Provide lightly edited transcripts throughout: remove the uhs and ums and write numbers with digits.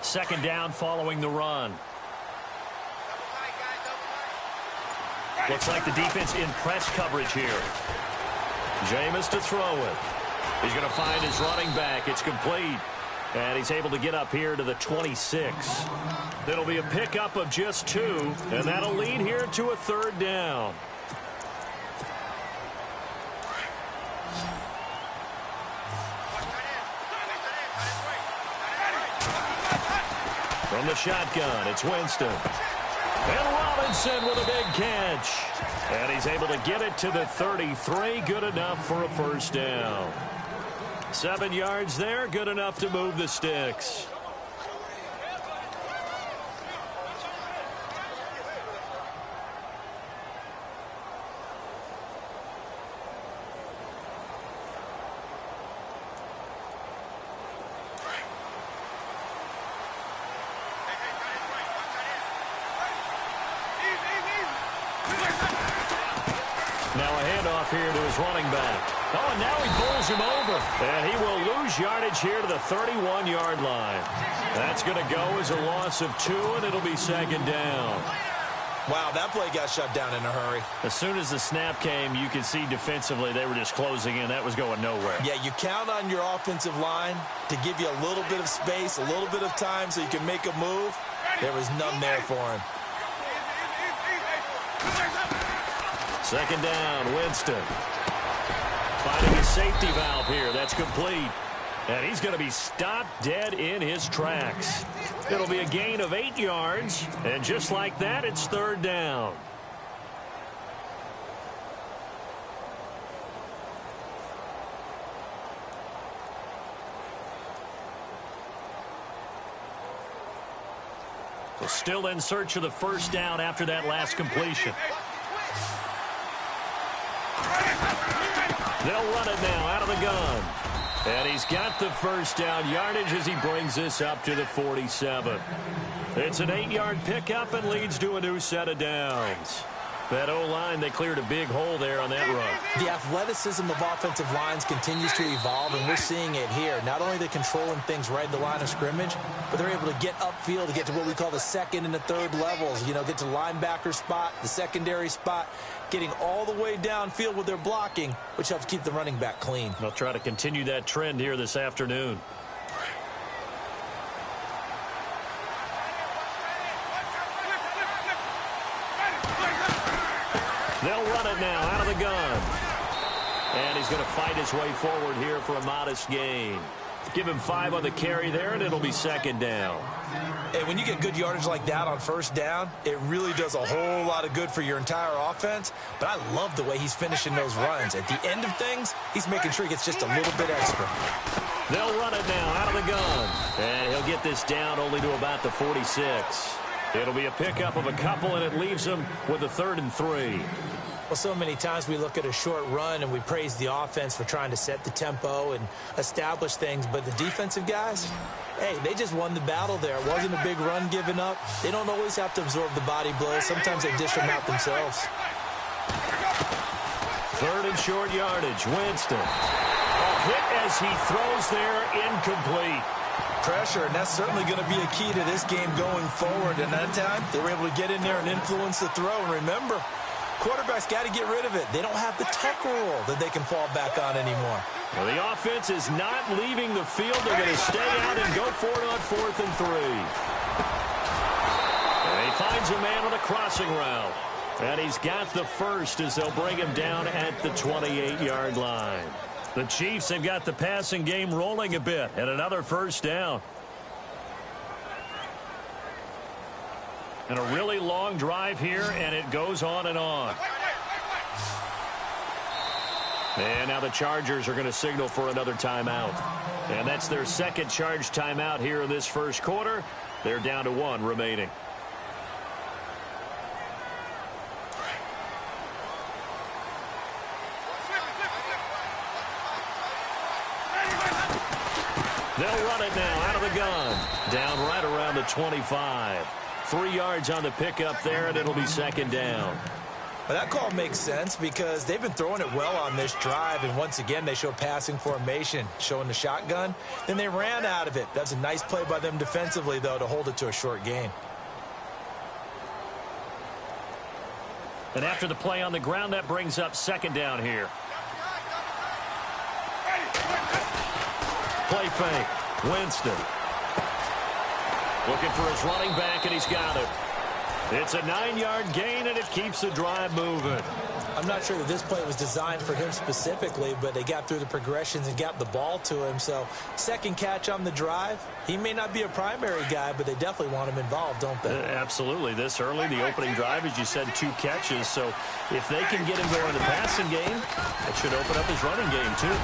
Second down following the run. Looks like the defense in press coverage here. Jameis to throw it. He's going to find his running back. It's complete. And he's able to get up here to the 26. It'll be a pickup of just 2, and that'll lead here to a third down. From the shotgun, it's Winston. And Robinson with a big catch. And he's able to get it to the 33. Good enough for a first down. 7 yards there, good enough to move the sticks. Now a handoff here to his running back. Oh, and now he pulls him over. And he will lose yardage here to the 31-yard line. That's going to go as a loss of 2, and it'll be second down. Wow, that play got shut down in a hurry. As soon as the snap came, you could see defensively they were just closing in. That was going nowhere. Yeah, you count on your offensive line to give you a little bit of space, a little bit of time so you can make a move. There was none there for him. Second down, Winston. Finding his safety valve here. That's complete. And he's going to be stopped dead in his tracks. It'll be a gain of 8 yards. And just like that, it's third down. So still in search of the first down after that last completion. They'll run it now out of the gun. And he's got the first down yardage as he brings this up to the 47. It's an 8-yard pickup and leads to a new set of downs. That O-line, they cleared a big hole there on that run. The athleticism of offensive lines continues to evolve, and we're seeing it here. Not only are they controlling things right at the line of scrimmage, but they're able to get upfield to get to what we call the second and the third levels. You know, get to linebacker spot, the secondary spot, getting all the way downfield with their blocking, which helps keep the running back clean. They'll try to continue that trend here this afternoon. They'll run it now out of the gun. And he's going to fight his way forward here for a modest gain. Give him 5 on the carry there, and it'll be second down. Hey, when you get good yardage like that on first down, it really does a whole lot of good for your entire offense. But I love the way he's finishing those runs. At the end of things, he's making sure he gets just a little bit extra. They'll run it now out of the gun. And he'll get this down only to about the 46. It'll be a pickup of a couple, and it leaves him with a 3rd and 3. Well, so many times we look at a short run and we praise the offense for trying to set the tempo and establish things, but the defensive guys, hey, they just won the battle there. It wasn't a big run given up. They don't always have to absorb the body blows. Sometimes they dish them out themselves. 3rd and short yardage. Winston. A hit as he throws there, incomplete. Pressure, and that's certainly going to be a key to this game going forward. And that time, they were able to get in there and influence the throw. And remember, quarterbacks got to get rid of it. They don't have the tuck rule that they can fall back on anymore. Well, the offense is not leaving the field. They're going to stay out and go for it on 4th and 3. And he finds a man on a crossing route. And he's got the first as they'll bring him down at the 28-yard line. The Chiefs have got the passing game rolling a bit, and another first down. And a really long drive here, and it goes on and on. And now the Chargers are going to signal for another timeout. And that's their second charge timeout here in this first quarter. They're down to 1 remaining. They'll run it now out of the gun. Down right around the 25. 3 yards on the pickup there, and it'll be second down. Well, that call makes sense because they've been throwing it well on this drive, and once again, they show passing formation, showing the shotgun. Then they ran out of it. That's a nice play by them defensively, though, to hold it to a short gain. And after the play on the ground, that brings up second down here. Play fake. Winston. Looking for his running back, and he's got it. It's a 9-yard gain, and it keeps the drive moving. I'm not sure that this play was designed for him specifically, but they got through the progressions and got the ball to him. So, second catch on the drive. He may not be a primary guy, but they definitely want him involved, don't they? Absolutely. This early, the opening drive, as you said, 2 catches. So, if they can get him going in the passing game, that should open up his running game, too.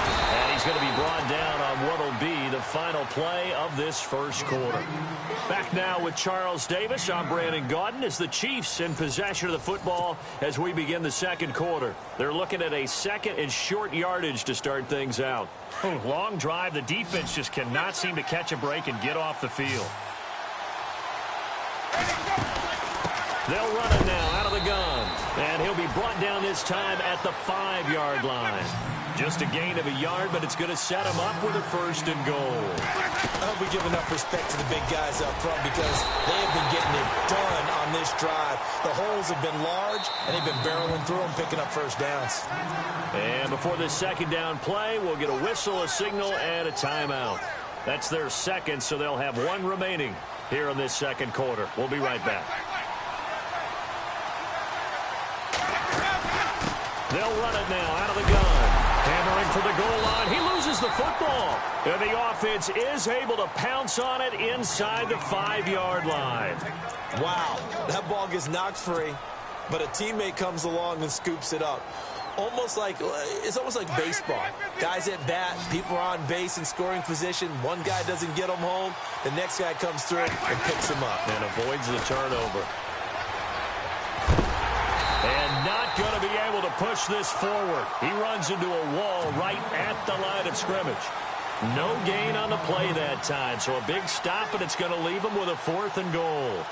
And he's going to be brought down on what will be the final play of this first quarter. Back now with Charles Davis. I'm Brandon Gaudin as the Chiefs in possession of the football as we begin the second quarter. They're looking at a second and short yardage to start things out. Long drive. The defense just cannot seem to catch a break and get off the field. They'll run it now out of the gun. And he'll be brought down this time at the 5-yard line. Just a gain of a yard, but it's going to set him up with a 1st and goal. I hope we give enough respect to the big guys up front because they have been getting it done on this drive. The holes have been large, and they've been barreling through them, picking up first downs. And before this second down play, we'll get a whistle, a signal, and a timeout. That's their second, so they'll have 1 remaining here in this second quarter. We'll be right back. They'll run it now out of the gun. Hammering for the goal line. He loses the football. And the offense is able to pounce on it inside the 5-yard line. Wow, that ball gets knocked free, but a teammate comes along and scoops it up. It's almost like baseball. Guys at bat, people are on base in scoring position. One guy doesn't get him home. The next guy comes through and picks him up. And avoids the turnover. And not going to be able to push this forward. He runs into a wall right at the line of scrimmage. No gain on the play that time, so a big stop, and it's going to leave him with a 4th and goal.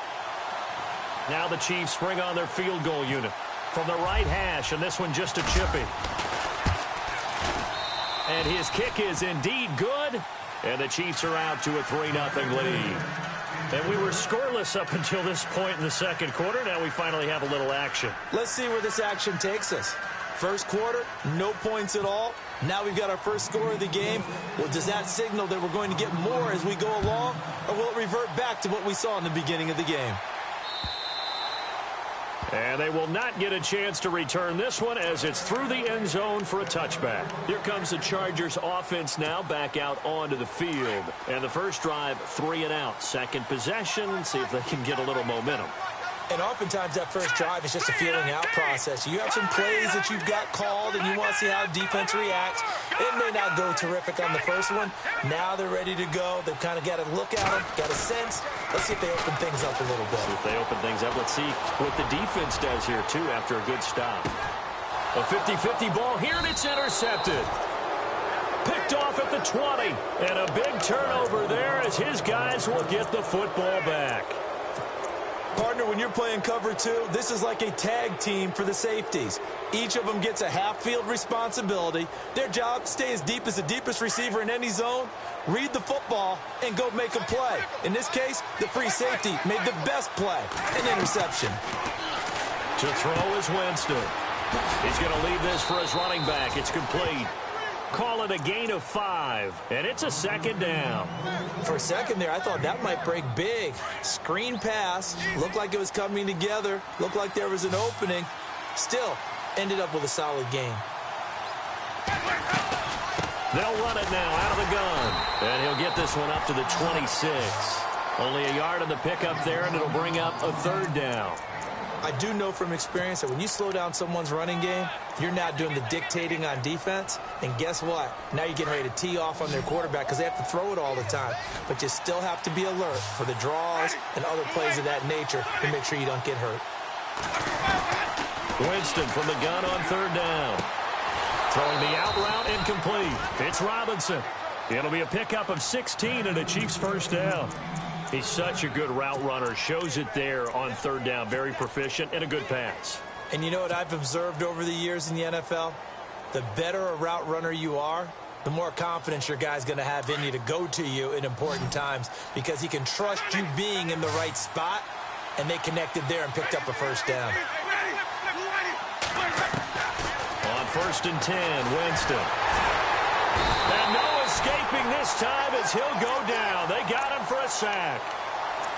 Now the Chiefs bring on their field goal unit from the right hash, and this one just a chippy. And his kick is indeed good, and the Chiefs are out to a 3-0 lead. And we were scoreless up until this point in the second quarter. Now we finally have a little action. Let's see where this action takes us. First quarter, no points at all. Now we've got our first score of the game. Well, does that signal that we're going to get more as we go along, or will it revert back to what we saw in the beginning of the game? And they will not get a chance to return this one as it's through the end zone for a touchback. Here comes the Chargers offense now back out onto the field. And the first drive, 3 and out. Second possession, see if they can get a little momentum. And oftentimes that first drive is just a feeling out process. You have some plays that you've got called and you want to see how defense reacts. It may not go terrific on the first one. Now they're ready to go. They've kind of got a look at them, got a sense. Let's see if they open things up a little bit. See if they open things up. Let's see what the defense does here, too, after a good stop. A 50-50 ball here, and it's intercepted. Picked off at the 20. And a big turnover there as his guys will get the football back. Partner, when you're playing cover 2, this is like a tag team for the safeties. Each of them gets a half-field responsibility. Their job, stay as deep as the deepest receiver in any zone, read the football, and go make a play. In this case, the free safety made the best play, an interception. To throw is Winston. He's going to leave this for his running back. It's complete. Call it a gain of 5, and it's a second down. For a second there, I thought that might break big. Screen pass, looked like it was coming together, looked like there was an opening. Still, ended up with a solid gain. They'll run it now out of the gun, and he'll get this one up to the 26. Only a yard on the pickup there, and it'll bring up a 3rd down. I do know from experience that when you slow down someone's running game, you're not doing the dictating on defense. And guess what? Now you're getting ready to tee off on their quarterback because they have to throw it all the time. But you still have to be alert for the draws and other plays of that nature to make sure you don't get hurt. Winston from the gun on 3rd down. Throwing the out route incomplete. It's Robinson. It'll be a pickup of 16 and a Chiefs 1st down. He's such a good route runner. Shows it there on 3rd down. Very proficient and a good pass. And you know what I've observed over the years in the NFL? The better a route runner you are, the more confidence your guy's going to have in you to go to you in important times because he can trust you being in the right spot, and they connected there and picked up a first down. On 1st and 10, Winston. And no escaping this time as he'll go down. They got him for a sack.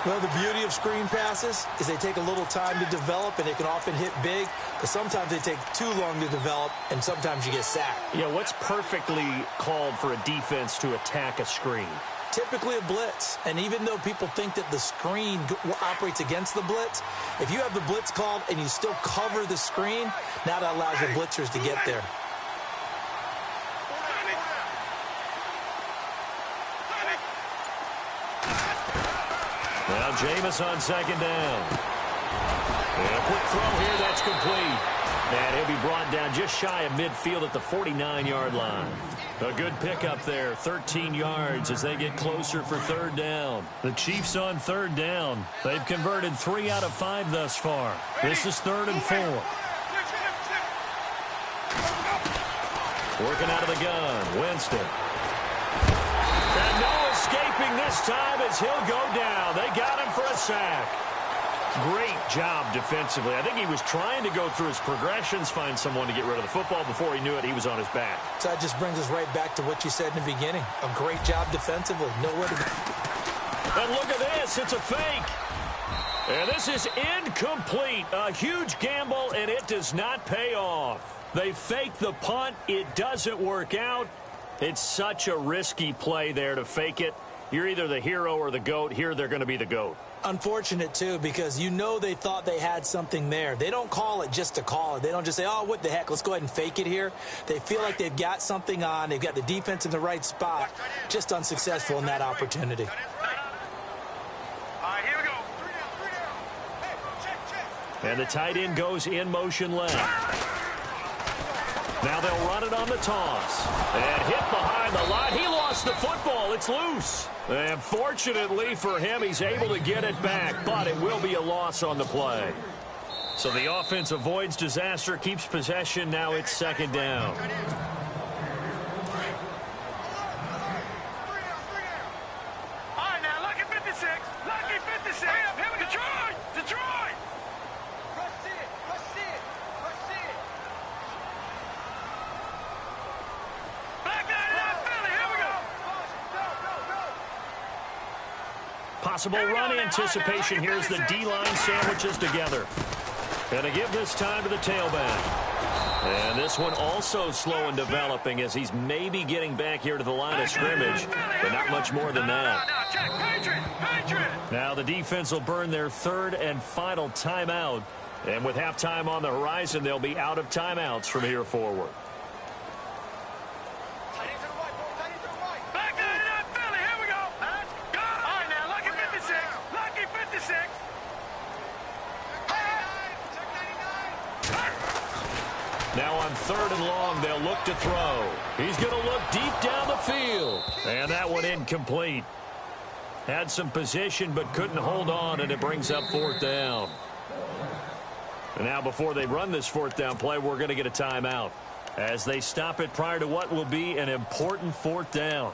Well, the beauty of screen passes is they take a little time to develop, and they can often hit big, but sometimes they take too long to develop, and sometimes you get sacked. Yeah, what's perfectly called for a defense to attack a screen? Typically a blitz, and even though people think that the screen operates against the blitz, if you have the blitz called and you still cover the screen, now that allows your blitzers to get there. Now Jameis on 2nd down. And a quick throw here, that's complete. And he'll be brought down just shy of midfield at the 49-yard line. A good pickup there, 13 yards as they get closer for 3rd down. The Chiefs on 3rd down. They've converted 3 out of 5 thus far. This is 3rd and 4. Working out of the gun, Winston. And no escaping this time as he'll go down. They got him for a sack. Great job defensively. I think he was trying to go through his progressions, find someone to get rid of the football. Before he knew it, he was on his back. So that just brings us right back to what you said in the beginning. A great job defensively. Nowhere to go. And look at this. It's a fake. And this is incomplete. A huge gamble, and it does not pay off. They fake the punt. It doesn't work out. It's such a risky play there to fake it. You're either the hero or the GOAT. Here, they're going to be the GOAT. Unfortunate, too, because you know they thought they had something there. They don't call it just to call it. They don't just say, oh, what the heck, let's go ahead and fake it here. They feel like they've got something on. They've got the defense in the right spot. Just unsuccessful in that opportunity. All right, here we go. And the tight end goes in motion left. Now they'll run it on the toss. And hit behind the line. He lost the football. It's loose. And fortunately for him, he's able to get it back. But it will be a loss on the play. So the offense avoids disaster, keeps possession. Now it's 2nd down. All right, now, lucky 56. Lucky 56. Here we go. Detroit. Detroit. Rush it. Rush it. Rush it. Back 99 Philly. Here we go. Go, go, go. Possible run anticipation. Here's the D-line sandwiches together. And to give this time to the tailback. And this one also slow in developing as he's maybe getting back here to the line of scrimmage, but not much more than that. Now the defense will burn their 3rd and final timeout. And with halftime on the horizon, they'll be out of timeouts from here forward. Back 99 Philly. Here we go. Let's go. All right, now, lucky 56. Lucky 56. Now on 3rd and long, they'll look to throw. He's going to look deep down the field. And that one incomplete. Had some position but couldn't hold on, and it brings up 4th down. And now before they run this 4th down play, we're going to get a timeout as they stop it prior to what will be an important 4th down.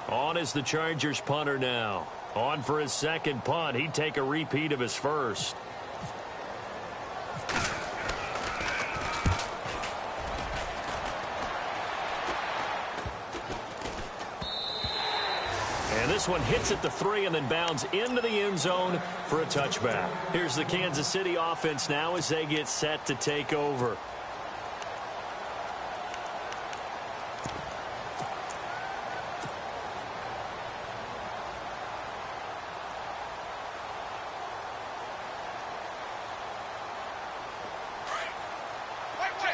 On is the Chargers punter now. On for his 2nd punt. He'd take a repeat of his 1st. And this one hits at the 3 and then bounds into the end zone for a touchback. Here's the Kansas City offense now as they get set to take over.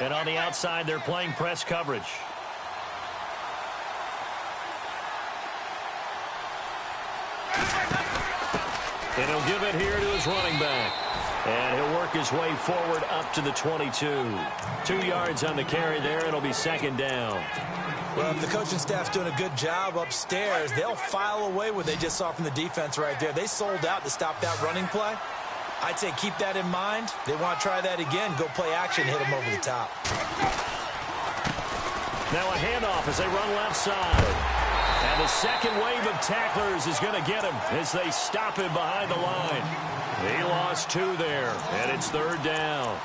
And on the outside, they're playing press coverage. And he'll give it here to his running back. And he'll work his way forward up to the 22. 2 yards on the carry there. It'll be second down. Well, if the coaching staff's doing a good job upstairs, they'll file away what they just saw from the defense right there. They sold out to stop that running play. I'd say keep that in mind. They want to try that again. Go play action, hit them over the top. Now a handoff as they run left side. And the second wave of tacklers is going to get him as they stop him behind the line. He lost 2 there, and it's third down.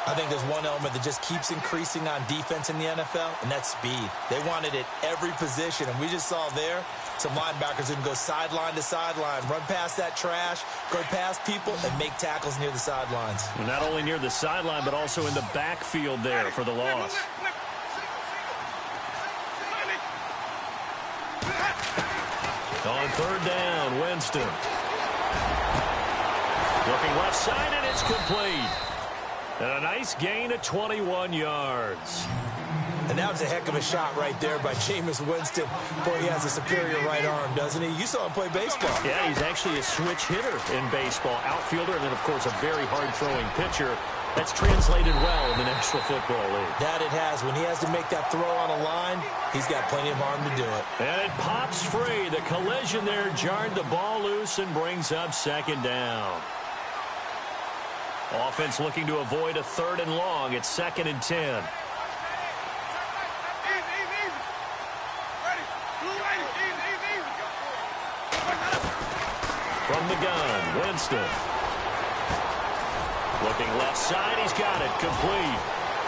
I think there's one element that just keeps increasing on defense in the NFL, and that's speed. They want it at every position, and we just saw there some linebackers who can go sideline to sideline, run past that trash, go past people, and make tackles near the sidelines. And not only near the sideline, but also in the backfield there for the loss. On third down, Winston. Looking left side, and it's complete. And a nice gain of 21 yards. And that was a heck of a shot right there by Jameis Winston. Boy, he has a superior right arm, doesn't he? You saw him play baseball. Yeah, he's actually a switch hitter in baseball. Outfielder, and then, of course, a very hard-throwing pitcher. That's translated well in the National Football League. That it has. When he has to make that throw on a line, he's got plenty of arm to do it. And it pops free. The collision there jarred the ball loose and brings up second down. Offense looking to avoid a third and long. It's 2nd and 10. From the gun, Winston. Looking left side, he's got it, complete.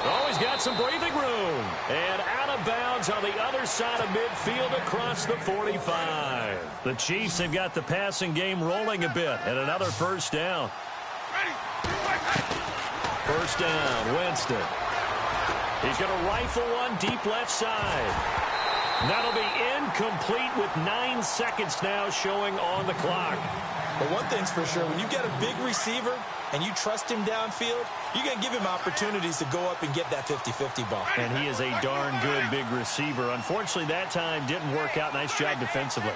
Oh, he's got some breathing room. And out of bounds on the other side of midfield across the 45. The Chiefs have got the passing game rolling a bit, and another first down. First down, Winston. He's going to rifle one deep left side. That'll be incomplete with 9 seconds now showing on the clock. But one thing's for sure, when you get a big receiver and you trust him downfield, you're going to give him opportunities to go up and get that 50-50 ball. And he is a darn good big receiver. Unfortunately, that time didn't work out. Nice job defensively.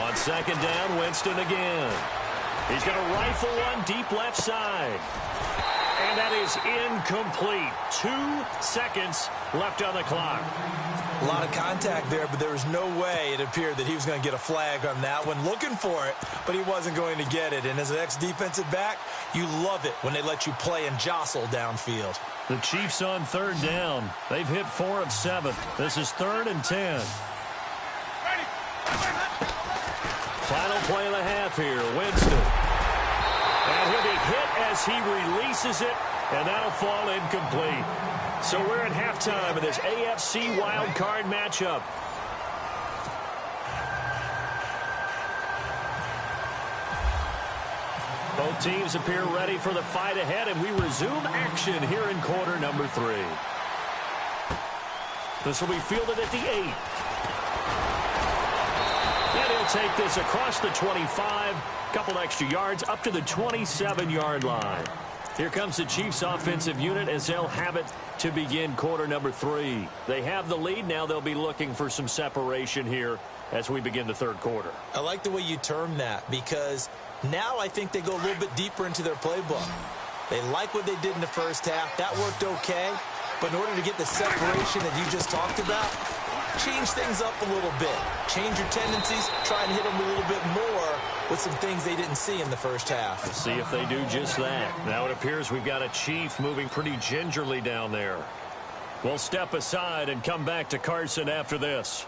On second down, Winston again. He's going to rifle one deep left side. And that is incomplete. 2 seconds left on the clock. A lot of contact there, but there was no way it appeared that he was going to get a flag on that one. Looking for it, but he wasn't going to get it. And as an ex-defensive back, you love it when they let you play and jostle downfield. The Chiefs on third down. They've hit 4 of 7. This is 3rd and 10. Final play of the half here, Winston. And he'll be hit as he releases it, and that'll fall incomplete. So we're at halftime of this AFC wildcard matchup. Both teams appear ready for the fight ahead, and we resume action here in quarter number 3. This will be fielded at the 8. And he'll take this across the 25, couple extra yards up to the 27-yard line. Here comes the Chiefs offensive unit as they'll have it to begin quarter number 3. They have the lead. Now they'll be looking for some separation here as we begin the third quarter. I like the way you term that because now I think they go a little bit deeper into their playbook. They like what they did in the first half. That worked okay. But in order to get the separation that you just talked about, change things up a little bit. Change your tendencies. Try and hit them a little bit more with some things they didn't see in the first half. Let's see if they do just that. Now it appears we've got a Chief moving pretty gingerly down there. We'll step aside and come back to Carson after this.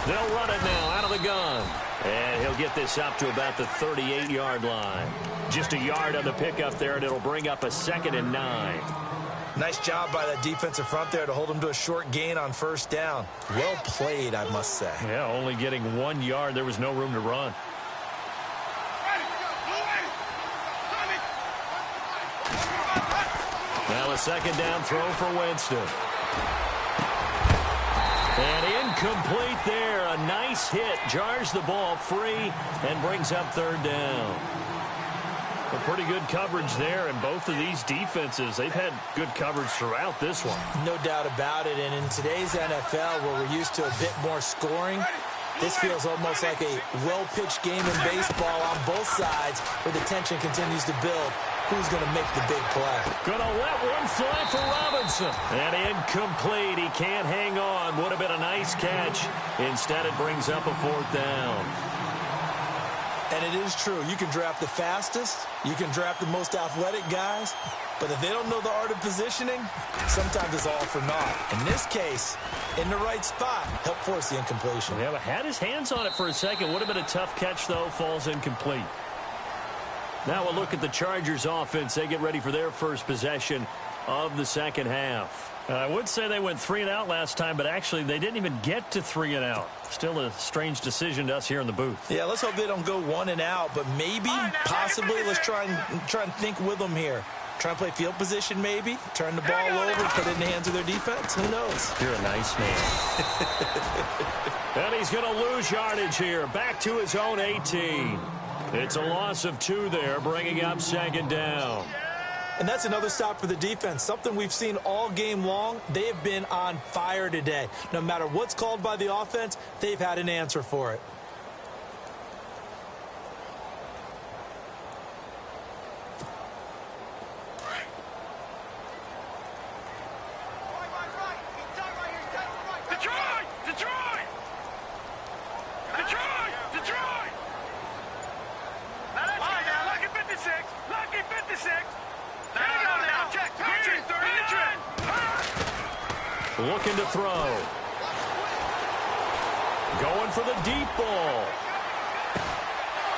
They'll run it now out of the gun. And he'll get this up to about the 38-yard line. Just a yard on the pickup there, and it'll bring up a 2nd and 9. Nice job by that defensive front there to hold him to a short gain on first down. Well played, I must say. Yeah, only getting 1 yard. There was no room to run. Now a 2nd down throw for Winston. And incomplete there. A nice hit. Jars the ball free and brings up 3rd down. A pretty good coverage there, and both of these defenses, they've had good coverage throughout this one. No doubt about it, and in today's NFL, where we're used to a bit more scoring, this feels almost like a well-pitched game in baseball on both sides, where the tension continues to build. Who's going to make the big play? Gonna let one fly for Robinson. And incomplete. He can't hang on. Would have been a nice catch. Instead, it brings up a fourth down. And it is true. You can draft the fastest. You can draft the most athletic guys. But if they don't know the art of positioning, sometimes it's all for naught. In this case, in the right spot, help force the incompletion. Yeah, but had his hands on it for a second. Would have been a tough catch, though. Falls incomplete. Now we'll look at the Chargers offense. They get ready for their first possession of the second half. I would say they went 3 and out last time, but actually they didn't even get to 3 and out. Still a strange decision to us here in the booth. Yeah, let's hope they don't go 1 and out, but maybe, possibly, let's try and think with them here. Try and play field position maybe, turn the ball over, put it in the hands of their defense. Who knows? You're a nice man. And he's going to lose yardage here. Back to his own 18. It's a loss of 2 there, bringing up second down. And that's another stop for the defense, something we've seen all game long. They have been on fire today. No matter what's called by the offense, they've had an answer for it. Looking to throw. Going for the deep ball.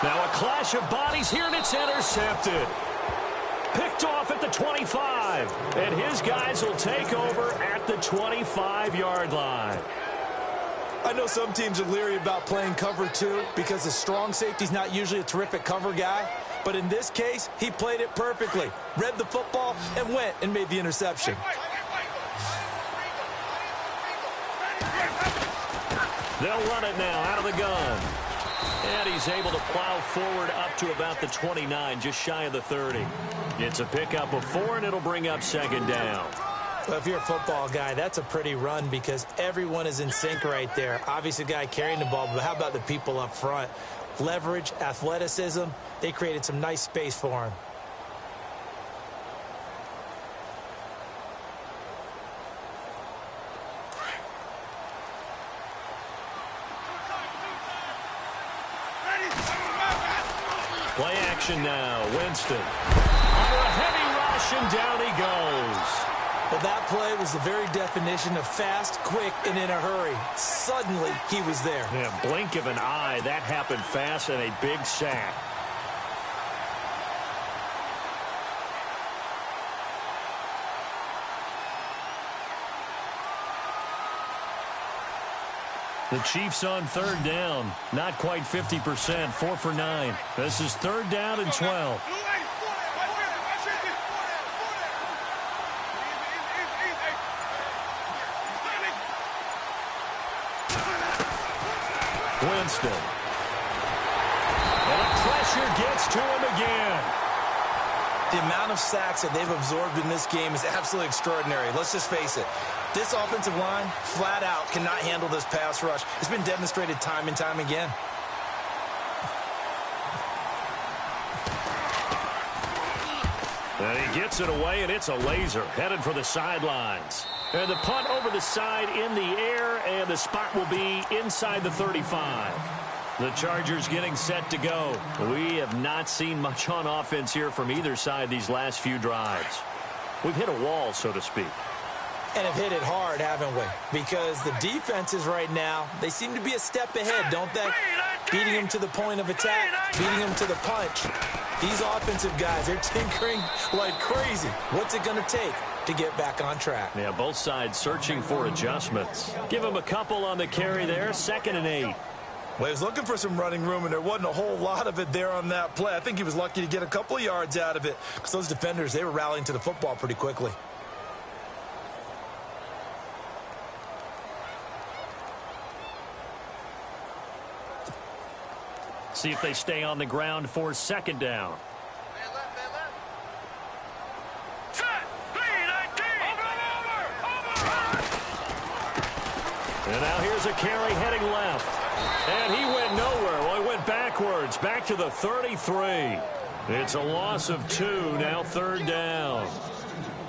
Now a clash of bodies here, and it's intercepted. Picked off at the 25. And his guys will take over at the 25-yard line. I know some teams are leery about playing cover 2 because the strong safety's not usually a terrific cover guy. But in this case, he played it perfectly. Read the football and went and made the interception. They'll run it now out of the gun. And he's able to plow forward up to about the 29, just shy of the 30. It's a pickup of 4, and it'll bring up second down. Well, if you're a football guy, that's a pretty run because everyone is in sync right there. Obviously, the guy carrying the ball, but how about the people up front? Leverage, athleticism, they created some nice space for him. Play action now. Winston. Under a heavy rush, and down he goes. Well, that play was the very definition of fast, quick, and in a hurry. Suddenly, he was there. Yeah, blink of an eye. That happened fast, and a big sack. The Chiefs on third down. Not quite 50%. 4 for 9. This is third down and 12. Winston. And the pressure gets to him again. The amount of sacks that they've absorbed in this game is absolutely extraordinary. Let's just face it. This offensive line, flat out, cannot handle this pass rush. It's been demonstrated time and time again. And he gets it away, and it's a laser headed for the sidelines. And the punt over the side in the air, and the spot will be inside the 35. The Chargers getting set to go. We have not seen much on offense here from either side these last few drives. We've hit a wall, so to speak. And have hit it hard, haven't we? Because the defenses right now, they seem to be a step ahead, don't they? Beating them to the point of attack, beating them to the punch. These offensive guys, they're tinkering like crazy. What's it going to take to get back on track? Yeah, both sides searching for adjustments. Give them a couple on the carry there, 2nd and 8. Well, he was looking for some running room, and there wasn't a whole lot of it there on that play. I think he was lucky to get a couple of yards out of it because those defenders, they were rallying to the football pretty quickly. See if they stay on the ground for second down. And now here's a carry heading left. And he went nowhere. Well, he went backwards, back to the 33. It's a loss of 2, now 3rd down.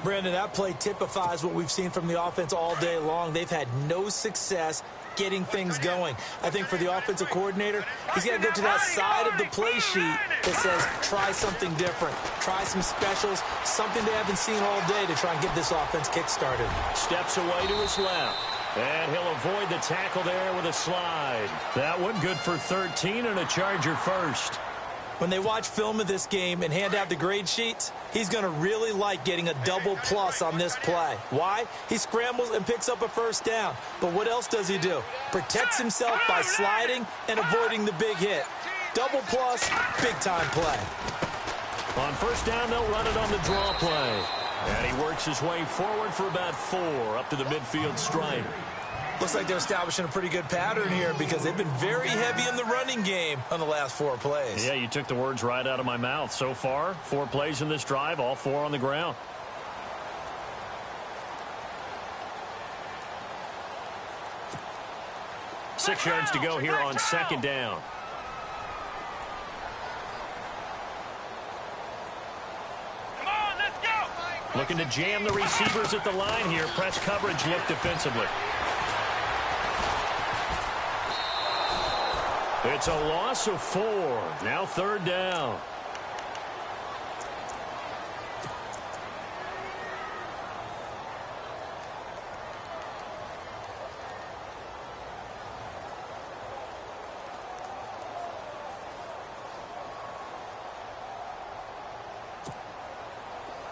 Brandon, that play typifies what we've seen from the offense all day long. They've had no success getting things going. I think for the offensive coordinator, he's got to go to that side of the play sheet that says try something different, try some specials, something they haven't seen all day to try and get this offense kick-started. Steps away to his left, and he'll avoid the tackle there with a slide. That one good for 13 and a Charger first. When they watch film of this game and hand out the grade sheets, he's going to really like getting a double plus on this play. Why? He scrambles and picks up a first down. But what else does he do? Protects himself by sliding and avoiding the big hit. Double plus, big-time play. On first down, they'll run it on the draw play. And he works his way forward for about 4 up to the midfield stripe. Looks like they're establishing a pretty good pattern here because they've been very heavy in the running game on the last 4 plays. Yeah, you took the words right out of my mouth. So far, 4 plays in this drive, all 4 on the ground. Six yards to go here on 2nd down. Come on, let's go. Looking to jam the receivers at the line here. Press coverage look defensively. It's a loss of 4. Now 3rd down.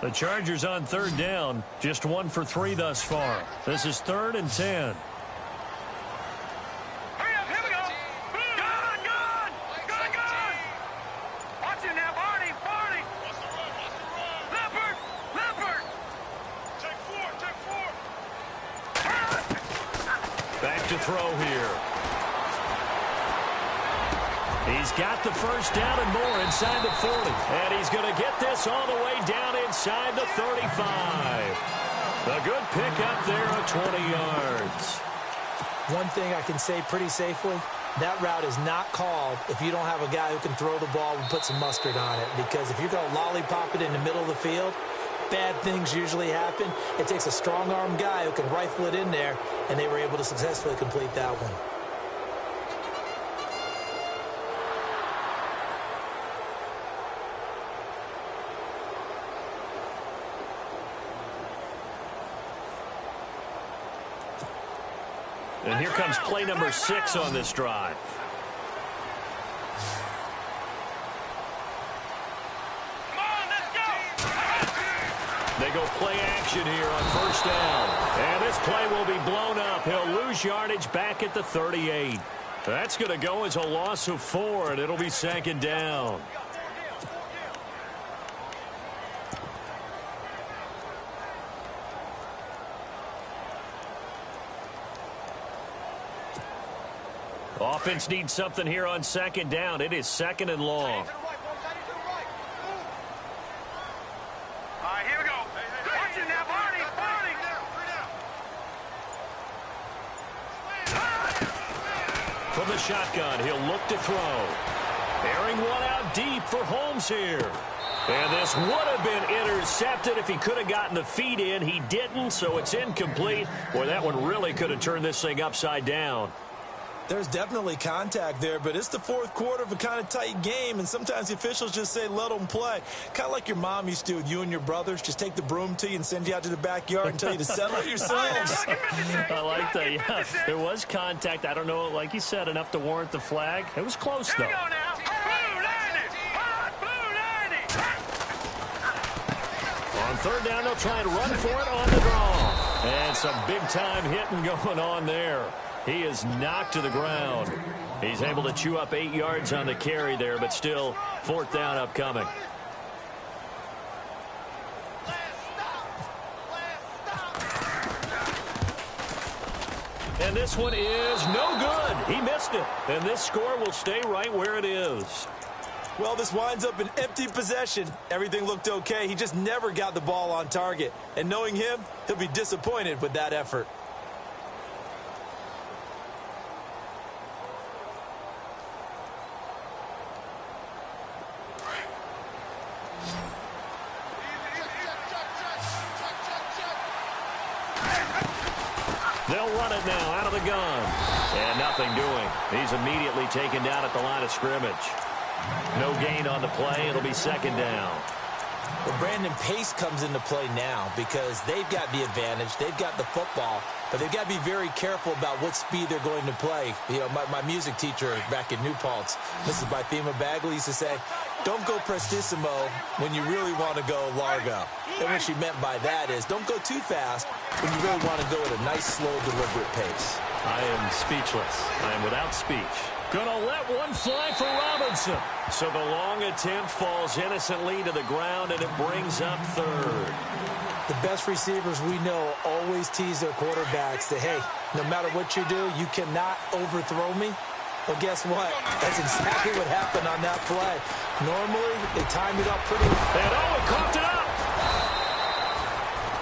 The Chargers on 3rd down. Just 1 for 3 thus far. This is 3rd and 10. To throw here. He's got the first down and more inside the 40. And he's going to get this all the way down inside the 35. A good pickup there of 20 yards. One thing I can say pretty safely, that route is not called if you don't have a guy who can throw the ball and put some mustard on it. Because if you're going to lollipop it in the middle of the field, bad things usually happen. It takes a strong-arm guy who can rifle it in there, and they were able to successfully complete that one. And here comes play number 6 on this drive. They go play action here on first down. And this play will be blown up. He'll lose yardage back at the 38. That's going to go as a loss of 4, and it'll be 2nd down. Offense needs something here on 2nd down. It is 2nd and long. From the shotgun, he'll look to throw. Airing one out deep for Holmes here. And this would have been intercepted if he could have gotten the feet in. He didn't, so it's incomplete. Boy, that one really could have turned this thing upside down. There's definitely contact there, but it's the 4th quarter of a kind of tight game, and sometimes the officials just say, let them play. Kind of like your mom used to with you and your brothers. Just take the broom to you and send you out to the backyard and tell you to settle it yourselves. I like that, yeah. There was contact. I don't know, like you said, enough to warrant the flag. It was close, though. On 3rd down, they'll try and run for it on the draw. And some big-time hitting going on there. He is knocked to the ground. He's able to chew up 8 yards on the carry there, but still 4th down upcoming. And this one is no good. He missed it. And this score will stay right where it is. Well, this winds up an empty possession. Everything looked okay. He just never got the ball on target. And knowing him, he'll be disappointed with that effort. They'll run it now out of the gun. And nothing doing. He's immediately taken down at the line of scrimmage. No gain on the play. It'll be second down. Well, Brandon, pace comes into play now because they've got the advantage. They've got the football, but they've got to be very careful about what speed they're going to play. You know, my music teacher back in New Paltz, Mrs. Bythema Bagley, used to say, don't go prestissimo when you really want to go largo. And what she meant by that is don't go too fast when you really want to go at a nice, slow, deliberate pace. I am speechless. I am without speech. Gonna let one fly for Robinson. So the long attempt falls innocently to the ground, and it brings up third. The best receivers we know always tease their quarterbacks that, hey, no matter what you do, you cannot overthrow me. Well, guess what? That's exactly what happened on that play. Normally, they time it up pretty well. And oh, it coughed it up.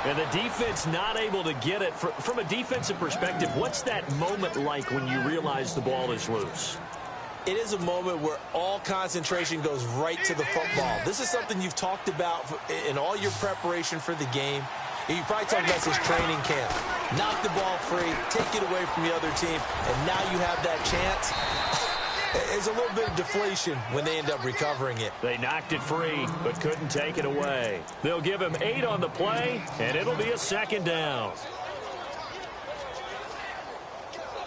And the defense not able to get it. From a defensive perspective, what's that moment like when you realize the ball is loose? It is a moment where all concentration goes right to the football. This is something you've talked about in all your preparation for the game. You probably talked about this training camp. Knock the ball free, take it away from the other team, and now you have that chance. There's a little bit of deflation when they end up recovering it. They knocked it free, but couldn't take it away. They'll give him 8 on the play, and it'll be a second down.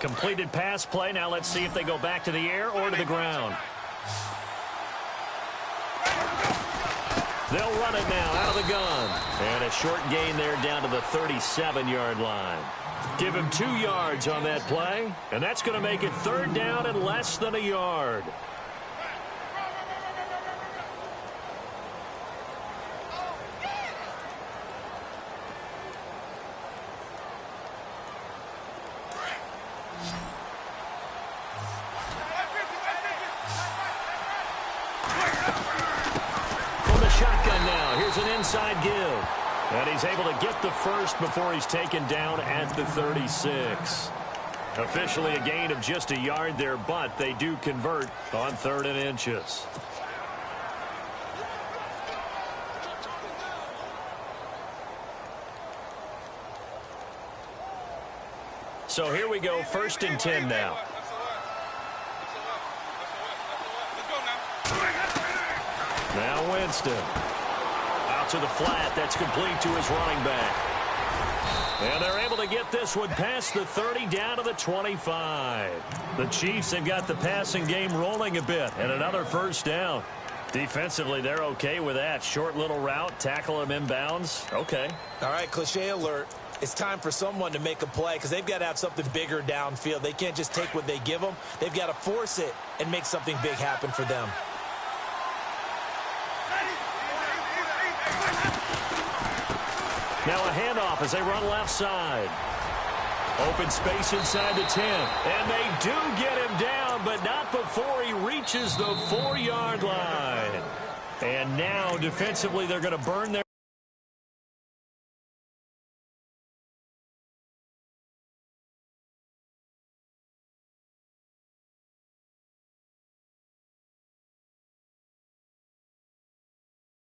Completed pass play. Now let's see if they go back to the air or to the ground. They'll run it now out of the gun. And a short gain there down to the 37-yard line. Give him 2 yards on that play, and that's going to make it third down and less than a yard. From the shotgun now, here's an inside give. And he's able to get the first before he's taken down at the 36. Officially a gain of just a yard there, but they do convert on 3rd and inches. So here we go, 1st and 10 now. Now Winston. To the flat, that's complete to his running back. And they're able to get this one past the 30 down to the 25. The Chiefs have got the passing game rolling a bit, and another first down. Defensively, they're okay with that. Short little route, tackle him inbounds. Okay. All right, cliche alert. It's time for someone to make a play because they've got to have something bigger downfield. They can't just take what they give them. They've got to force it and make something big happen for them. Now a handoff as they run left side. Open space inside the 10. And they do get him down, but not before he reaches the 4-yard line. And now defensively they're going to burn their